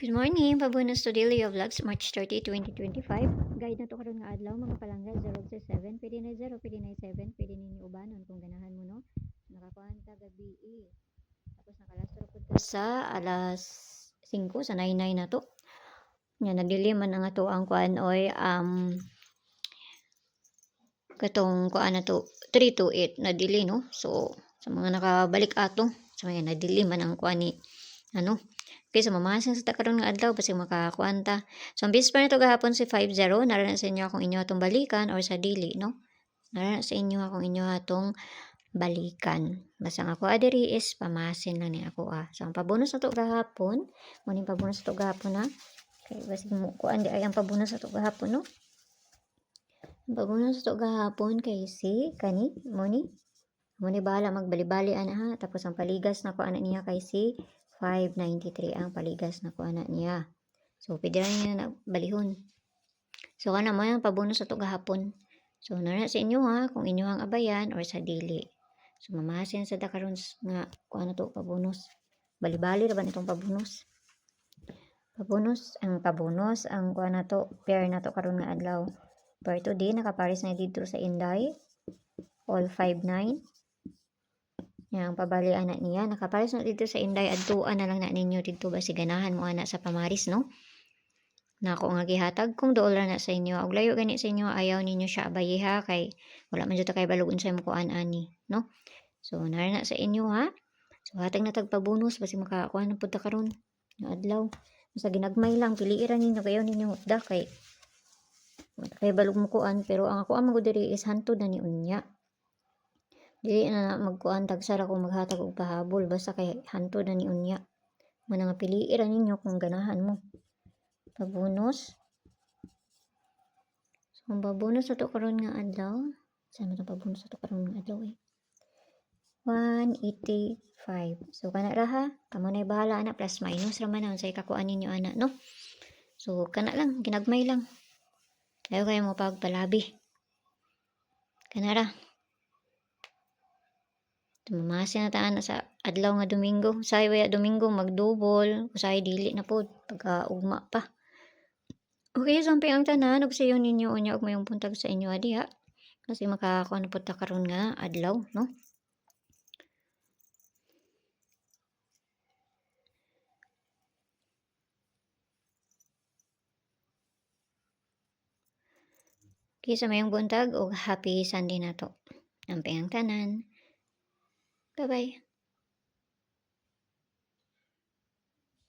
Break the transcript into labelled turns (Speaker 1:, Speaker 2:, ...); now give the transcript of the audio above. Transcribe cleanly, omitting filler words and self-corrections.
Speaker 1: Good morning, pabunos to Daily Vlogs, March 30, 2025. Guide na to karon nga adlaw, mga palangga, 0 to 7, pwede na 0, pwede na 7, pwede ninyo ubanon kung ganahan mo, no? Nakakuanta gabi tapos nakalastro po ta sa alas 5, sa 9 na to. Nga, nagdiliman na nga to ang kuan oy, katong kuan na to, 3 to 8, nadili, no? So, sa mga nakabalik ato, sa mga nadiliman ang kuan ni, ano, okay, so mamahasin sa karon nga adlaw basi makakuanta. So ang bisper nito gahapon si 50, narana sa inyo akong inyo atong balikan or sa dili, no? Narana sa inyo akong inyo atong balikan. Basta ako adiri is pamahasin lang ni ako . So ang pabonus nato gahapon, muning pabonus nato gahapon ha. Kay basi mo kuan di ay ang pabonus nato gahapon, no? Ang pabonus nato gahapon kay si kani muni bahala magbali-bali ana ha. Tapos ang paligas na ko ana niya kay si 593 ang paligas na ko ana niya. So pwede rin niya na balihon. So kana mo yung pabonus sa to gahapon. So nara sa inyo ha kung inyo ang abayan or sa dili. So mamahasin sa dakaron nga kung ano to pabonus. Bali-bali ra ba nitong pabonus? Pabonus ang kuan na to pair na to karon nga adlaw. Per today nakapares na dito sa Inday. All 59. Yang pabali anak niya nakapares na dito sa Inday, adtuan na lang na ninyo dito basi ganahan mo anak sa pamaris, no? Nako nga gihatag kung dool ra na sa inyo og layo gani sa inyo ayaw ninyo siya abayiha kay wala man jud ta kay balug unsay mo kuan ani, no? So nara na sa inyo ha. So hatag na tag pabonus basi makakuha na pud ta karon nga adlaw. Basta ginagmay lang pili ra ninyo kayo ninyo hutda kay balug mo kuan, pero ang ako ang diri is hantud na ni unya. Dili na magkuan tagsara kung maghatag og pahabol basta kay hantud na ni unya. Muna nga piliin ra ninyo kung ganahan mo. Pabonus. So ang pabonus sa to karon nga adlaw, sa mo pabonus sa to karon nga adlaw 185. So kana ra ha, kamo nay bahala ana plus minus ra man unsay kakuan ninyo ana, no? So kana lang ginagmay lang. Ayaw kayo mo pagpalabi. Kana ra. Tumamasin na taan sa adlaw nga Domingo. Usay waya Domingo magdubol, usay dili na pod pagka ugma pa. Okay, sampay ang tanan ug sayo ninyo unya og mayong puntag sa inyo diha. Kasi makakuha na pod ta karon nga adlaw, no? Okay, sa mayong buntag og happy Sunday nato. Sampay ang tanan. Bye-bye.